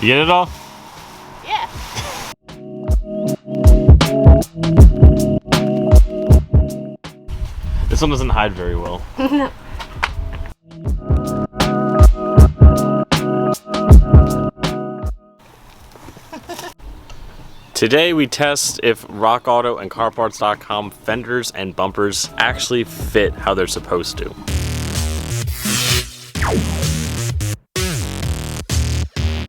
You get it all? Yeah. This one doesn't hide very well. No. Today we test if Rock Auto and CarParts.com fenders and bumpers actually fit how they're supposed to.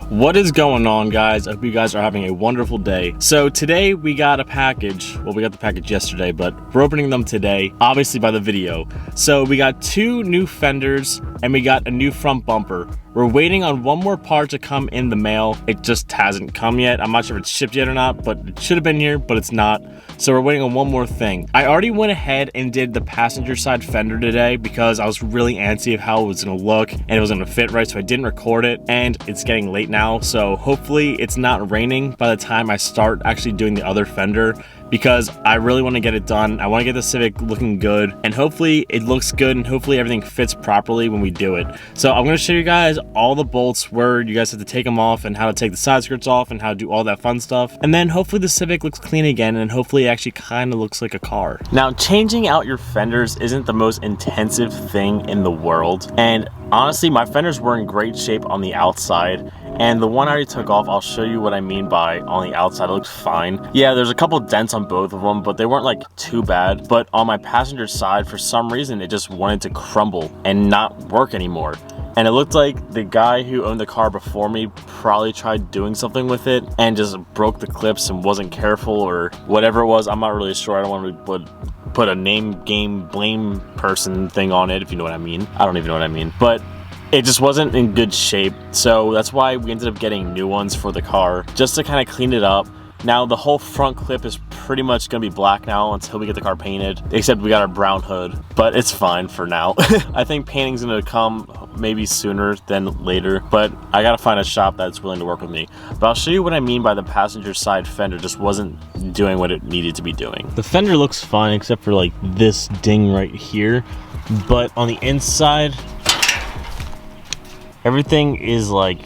What is going on, guys? I hope you guys are having a wonderful day. So today we got a package. Well, we got the package yesterday, but we're opening them today, obviously by the video. So we got 2 new fenders and we got a new front bumper. We're waiting on one more part to come in the mail. It just hasn't come yet. I'm not sure if it's shipped yet or not, but it should have been here, but it's not. So we're waiting on one more thing. I already went ahead and did the passenger side fender today because I was really antsy of how it was gonna look and it was gonna fit right, so I didn't record it, and it's getting late now, so hopefully it's not raining by the time I start actually doing the other fender, because I really want to get it done. I want to get the Civic looking good, and hopefully it looks good, and hopefully everything fits properly when we do it. So I'm going to show you guys all the bolts, where you guys have to take them off, and how to take the side skirts off, and how to do all that fun stuff. And then hopefully the Civic looks clean again, and hopefully it actually kind of looks like a car. Now, changing out your fenders isn't the most intensive thing in the world, and honestly, my fenders were in great shape on the outside, and the one I already took off, I'll show you what I mean by on the outside, it looks fine. Yeah, there's a couple dents on both of them, but they weren't like too bad. But on my passenger side, for some reason, it just wanted to crumble and not work anymore. And it looked like the guy who owned the car before me probably tried doing something with it and just broke the clips and wasn't careful or whatever it was. I'm not really sure. I don't want to put a name, game, blame person thing on it, if you know what I mean. I don't even know what I mean. But it just wasn't in good shape, so that's why we ended up getting new ones for the car, just to kind of clean it up. Now the whole front clip is pretty much gonna be black now until we get the car painted, except we got our brown hood, but it's fine for now. I think painting's gonna come maybe sooner than later, but I gotta find a shop that's willing to work with me. But I'll show you what I mean by the passenger side fender just wasn't doing what it needed to be doing. The fender looks fine except for like this ding right here, but on the inside, everything is like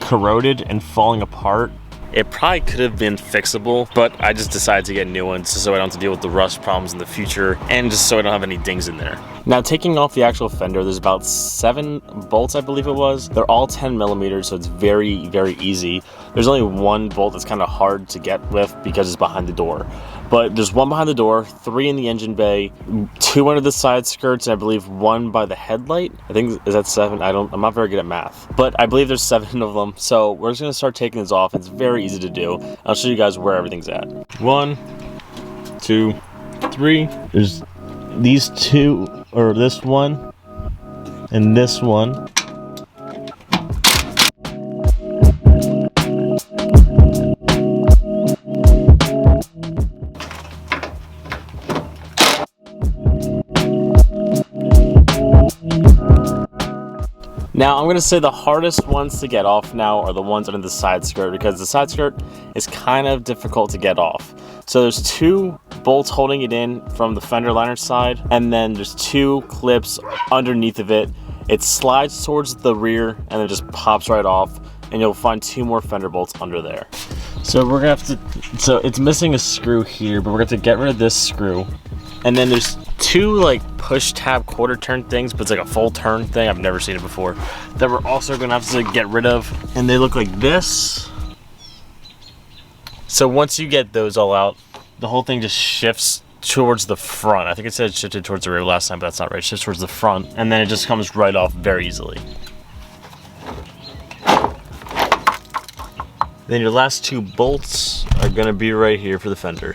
corroded and falling apart. It probably could have been fixable, but I just decided to get new ones so I don't have to deal with the rust problems in the future, and just so I don't have any dings in there. Now, taking off the actual fender, there's about 7 bolts, I believe it was. They're all 10 millimeters, so it's very, very easy. There's only one bolt that's kind of hard to get with because it's behind the door. But there's 1 behind the door, 3 in the engine bay, 2 under the side skirts, and I believe 1 by the headlight. I think, is that 7? I'm not very good at math. But I believe there's 7 of them. So we're just gonna start taking this off. It's very easy to do. I'll show you guys where everything's at. 1, 2, 3. There's these 2, or this one, and this one. Now, I'm going to say the hardest ones to get off now are the ones under the side skirt, because the side skirt is kind of difficult to get off. So there's 2 bolts holding it in from the fender liner side, and then there's 2 clips underneath of it. It slides towards the rear and then just pops right off, and you'll find 2 more fender bolts under there. So we're going to have to, so it's missing a screw here, but we're going to have to get rid of this screw. And then there's 2 like push tab quarter turn things, but it's like a full turn thing. I've never seen it before. That we're also gonna have to get rid of. And they look like this. So once you get those all out, the whole thing just shifts towards the front. I think it said it shifted towards the rear last time, but that's not right. It shifts towards the front, and then it just comes right off very easily. Then your last 2 bolts are gonna be right here for the fender.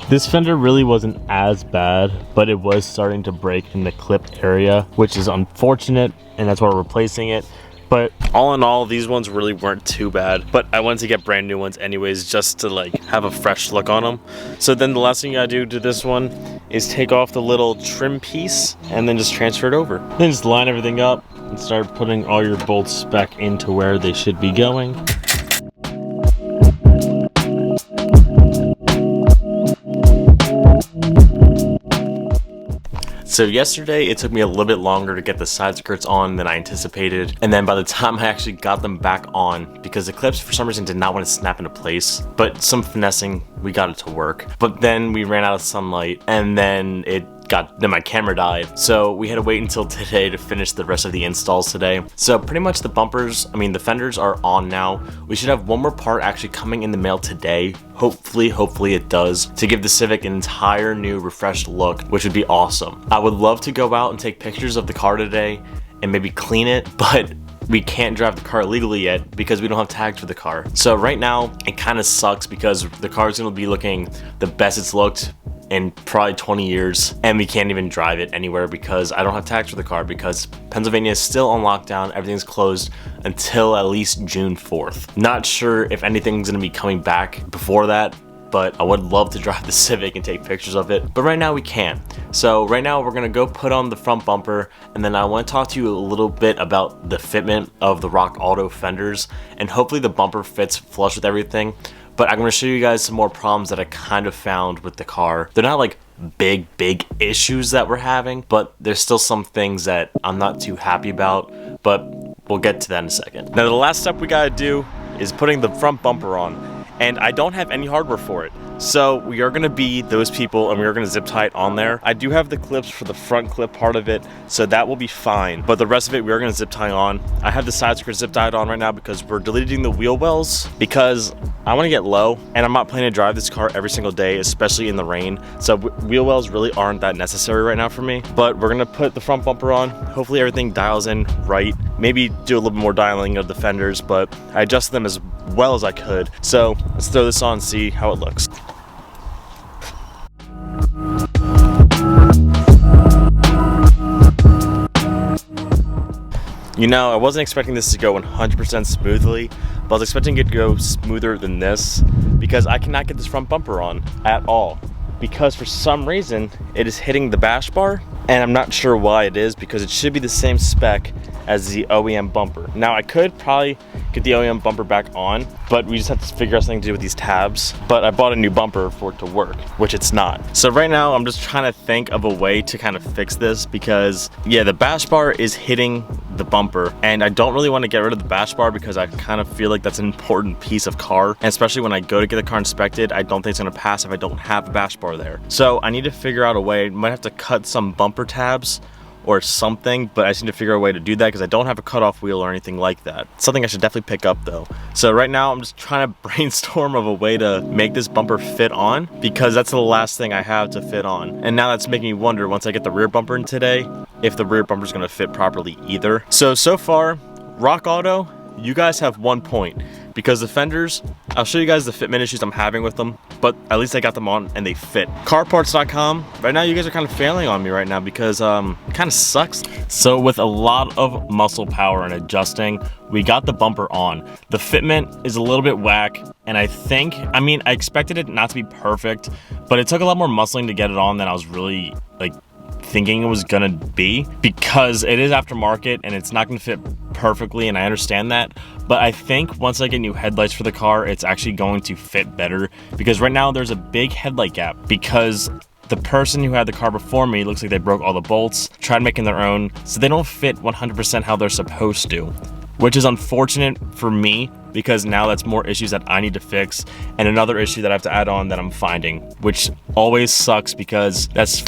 This fender really wasn't as bad, but it was starting to break in the clip area, which is unfortunate, and that's why we're replacing it. But all in all, these ones really weren't too bad, but I wanted to get brand new ones anyways, just to like have a fresh look on them. So then the last thing you gotta do to this one is take off the little trim piece and then just transfer it over. Then just line everything up and start putting all your bolts back into where they should be going. So yesterday it took me a little bit longer to get the side skirts on than I anticipated, and then by the time I actually got them back on, because the clips for some reason did not want to snap into place, but some finessing, we got it to work. But then we ran out of sunlight, and then my camera died, so we had to wait until today to finish the rest of the installs today. So pretty much the fenders are on now. We should have one more part actually coming in the mail today. Hopefully it does, to give the Civic an entire new refreshed look, which would be awesome. I would love to go out and take pictures of the car today and maybe clean it, but we can't drive the car legally yet because we don't have tags for the car. So right now it kind of sucks because the car is going to be looking the best it's looked in probably 20 years, and we can't even drive it anywhere because I don't have tags for the car, because Pennsylvania is still on lockdown. Everything's closed until at least June 4th. Not sure if anything's gonna be coming back before that, but I would love to drive the Civic and take pictures of it, but right now we can't. So right now we're gonna go put on the front bumper, and then I want to talk to you a little bit about the fitment of the Rock Auto fenders, and hopefully the bumper fits flush with everything. But I'm going to show you guys some more problems that I kind of found with the car. They're not like big issues that we're having, but there's still some things that I'm not too happy about, but we'll get to that in a second. Now the last step we got to do is putting the front bumper on, and I don't have any hardware for it. So we are going to be those people, and we are going to zip tie it on there. I do have the clips for the front clip part of it, so that will be fine, but the rest of it we are going to zip tie on. I have the side skirt zip tied on right now because we're deleting the wheel wells, because I want to get low, and I'm not planning to drive this car every single day, especially in the rain, so wheel wells really aren't that necessary right now for me. But we're going to put the front bumper on. Hopefully everything dials in right. Maybe do a little bit more dialing of the fenders, but I adjusted them as well as I could. So let's throw this on and see how it looks. You know, I wasn't expecting this to go 100% smoothly, but I was expecting it to go smoother than this, because I cannot get this front bumper on at all, because for some reason it is hitting the bash bar, and I'm not sure why it is, because it should be the same spec as the OEM bumper. Now I could probably get the OEM bumper back on, but we just have to figure out something to do with these tabs. But I bought a new bumper for it to work, which it's not. So right now I'm just trying to think of a way to kind of fix this, because yeah, the bash bar is hitting the bumper, and I don't really want to get rid of the bash bar because I kind of feel like that's an important piece of car, and especially when I go to get the car inspected, I don't think it's going to pass if I don't have a bash bar there. So I need to figure out a way. I might have to cut some bumper tabs or something, but I just need to figure out a way to do that because I don't have a cutoff wheel or anything like that. Something I should definitely pick up though. So right now I'm just trying to brainstorm of a way to make this bumper fit on, because that's the last thing I have to fit on. And now that's making me wonder, once I get the rear bumper in today, if the rear bumper is going to fit properly either. So far, Rock Auto, you guys have 1 point, because the fenders, I'll show you guys the fitment issues I'm having with them, but at least I got them on and they fit. Carparts.com, right now you guys are kind of failing on me right now, because it kind of sucks. So with a lot of muscle power and adjusting, we got the bumper on. The fitment is a little bit whack, and I expected it not to be perfect, but it took a lot more muscling to get it on than I was really thinking it was gonna be, because it is aftermarket and it's not gonna fit perfectly, and I understand that, but I think once I get new headlights for the car, it's actually going to fit better, because right now there's a big headlight gap, because the person who had the car before me looks like they broke all the bolts, tried making their own, so they don't fit 100% how they're supposed to, which is unfortunate for me, because now that's more issues that I need to fix, and another issue that I have to add on that I'm finding, which always sucks because that's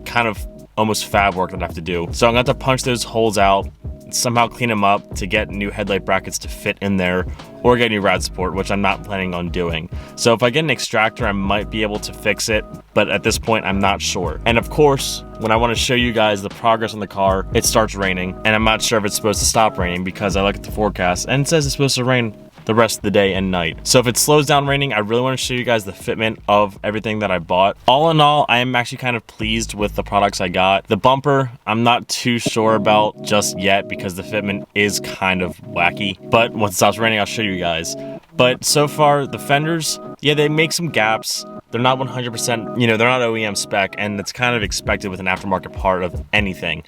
kind of almost fab work that I have to do. So I'm gonna have to punch those holes out, somehow clean them up to get new headlight brackets to fit in there, or get new rad support, which I'm not planning on doing. So if I get an extractor, I might be able to fix it, but at this point I'm not sure. And of course, when I want to show you guys the progress on the car, it starts raining, and I'm not sure if it's supposed to stop raining, because I look at the forecast and it says it's supposed to rain the rest of the day and night. So if it slows down raining, I really want to show you guys the fitment of everything that I bought. All in all, I am actually kind of pleased with the products I got. The bumper, I'm not too sure about just yet, because the fitment is kind of wacky, but once it stops raining, I'll show you guys. But so far, the fenders, yeah, they make some gaps. They're not 100%, they're not OEM spec, and it's kind of expected with an aftermarket part of anything.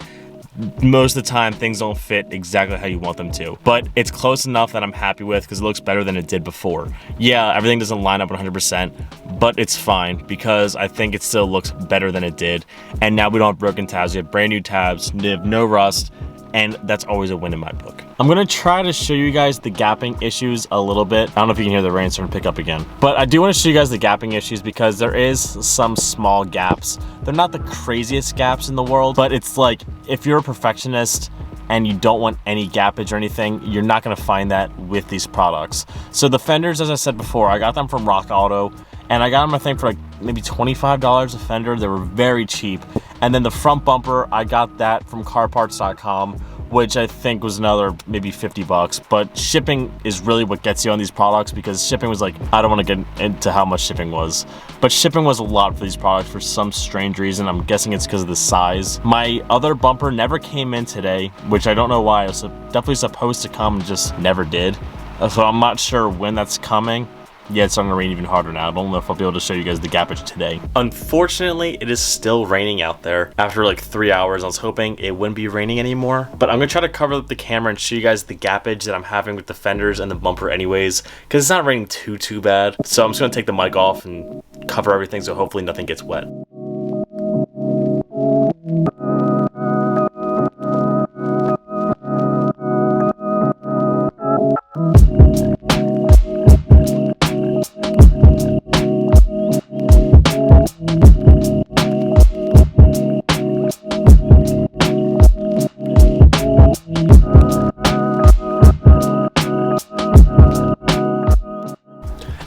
most of the time things don't fit exactly how you want them to. But it's close enough that I'm happy with because it looks better than it did before. Yeah, everything doesn't line up 100%, but it's fine because I think it still looks better than it did. And now we don't have broken tabs, we have brand new tabs, we have no rust, and that's always a win in my book. I'm gonna try to show you guys the gapping issues a little bit. I don't know if you can hear the rain starting to pick up again. But I do wanna show you guys the gapping issues because there is some small gaps. They're not the craziest gaps in the world, but it's like, if you're a perfectionist and you don't want any gappage or anything, you're not gonna find that with these products. So the fenders, as I said before, I got them from Rock Auto, and I got them, I think, for like maybe $25 a fender. They were very cheap. And then the front bumper, I got that from carparts.com, which I think was another maybe 50 bucks. But shipping is really what gets you on these products, because shipping was like, I don't want to get into how much shipping was, but shipping was a lot for these products for some strange reason. I'm guessing it's because of the size. My other bumper never came in today, which I don't know why. It was definitely supposed to come and just never did. So I'm not sure when that's coming. Yeah, it's starting to rain even harder now. I don't know if I'll be able to show you guys the gappage today. Unfortunately, it is still raining out there. After like 3 hours, I was hoping it wouldn't be raining anymore. But I'm gonna try to cover up the camera and show you guys the gappage that I'm having with the fenders and the bumper anyways, because it's not raining too bad. So I'm just gonna take the mic off and cover everything so hopefully nothing gets wet.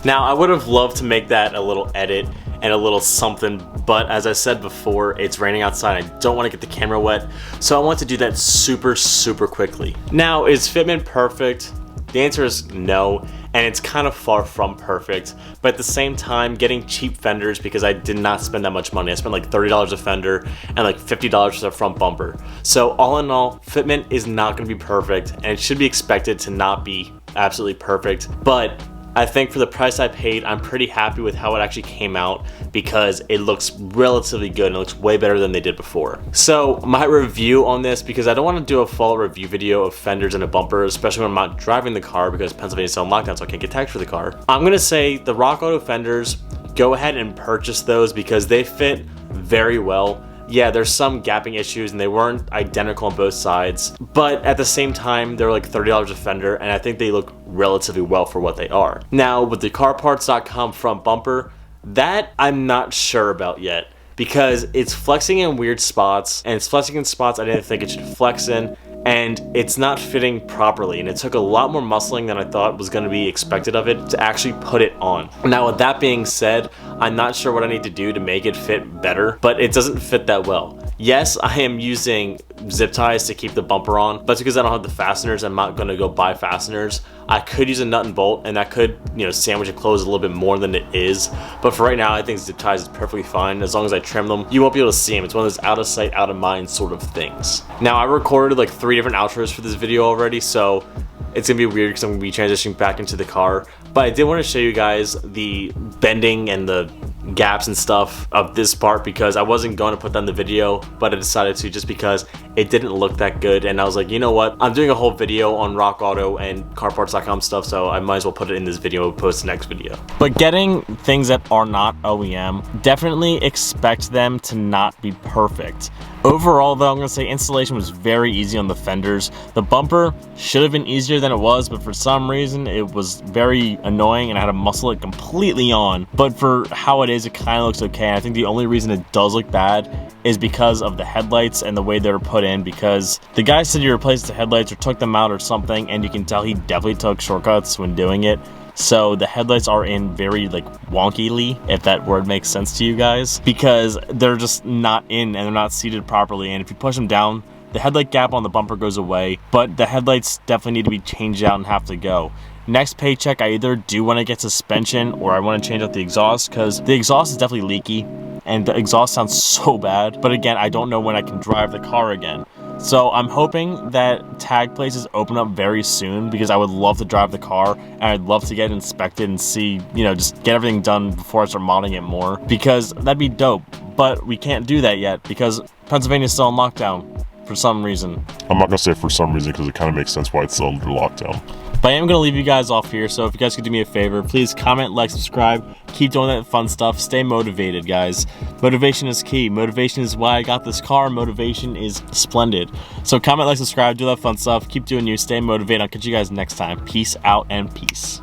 Now, I would have loved to make that a little edit and a little something, but as I said before, it's raining outside. I don't want to get the camera wet, so I want to do that super quickly. Now, is Fitment perfect? The answer is no, and it's kind of far from perfect, but at the same time, getting cheap fenders, because I did not spend that much money. I spent like $30 a fender and like $50 for the front bumper. So all in all, Fitment is not going to be perfect, and it should be expected to not be absolutely perfect, but I think for the price I paid, I'm pretty happy with how it actually came out, because it looks relatively good and it looks way better than they did before. So my review on this, because I don't want to do a full review video of fenders and a bumper, especially when I'm not driving the car because Pennsylvania's still in lockdown, so I can't get taxed for the car. I'm going to say the Rock Auto fenders, go ahead and purchase those because they fit very well. Yeah, there's some gapping issues and they weren't identical on both sides, but at the same time, they're like $30 a fender, and I think they look relatively well for what they are. Now, with the carparts.com front bumper, that I'm not sure about yet, because it's flexing in weird spots, and it's flexing in spots I didn't think it should flex in, and it's not fitting properly, and it took a lot more muscling than I thought was going to be expected of it to actually put it on. Now, with that being said, I'm not sure what I need to do to make it fit better, but it doesn't fit that well. Yes, I am using zip ties to keep the bumper on, but it's because I don't have the fasteners. I'm not going to go buy fasteners. I could use a nut and bolt, and that could, sandwich it closed a little bit more than it is. But for right now, I think zip ties is perfectly fine. As long as I trim them, you won't be able to see them. It's one of those out of sight, out of mind sort of things. Now, I recorded like 3 different outros for this video already, so it's gonna be weird because I'm gonna be transitioning back into the car. But I did want to show you guys the bending and the gaps and stuff of this part, because I wasn't going to put that in the video, but I decided to just because it didn't look that good, and I was like, you know what, I'm doing a whole video on Rock Auto and carparts.com stuff, so I might as well put it in this video and post the next video. But getting things that are not OEM, definitely expect them to not be perfect. Overall though, I'm going to say installation was very easy on the fenders. The bumper should have been easier than it was, but for some reason it was very annoying and I had to muscle it completely on. But for how it is, it kind of looks okay. And I think the only reason it does look bad is because of the headlights and the way they were put in, because the guy said he replaced the headlights or took them out or something, and you can tell he definitely took shortcuts when doing it. So the headlights are in very like wonkily, if that word makes sense to you guys, because they're just not in and they're not seated properly. And if you push them down, the headlight gap on the bumper goes away, but the headlights definitely need to be changed out and have to go. Next paycheck, I either do want to get suspension or I want to change out the exhaust, because the exhaust is definitely leaky and the exhaust sounds so bad. But again, I don't know when I can drive the car again. So I'm hoping that tag places open up very soon, because I would love to drive the car and I'd love to get it inspected and see, just get everything done before I start modding it more, because that'd be dope. But we can't do that yet because Pennsylvania's still in lockdown. for some reason. I'm not gonna say for some reason because it kind of makes sense why it's still under lockdown. But I am going to leave you guys off here, so if you guys could do me a favor, please comment, like, subscribe, keep doing that fun stuff, stay motivated, guys. Motivation is key. Motivation is why I got this car. Motivation is splendid. So comment, like, subscribe, do that fun stuff, keep doing you, stay motivated. I'll catch you guys next time. Peace out and peace.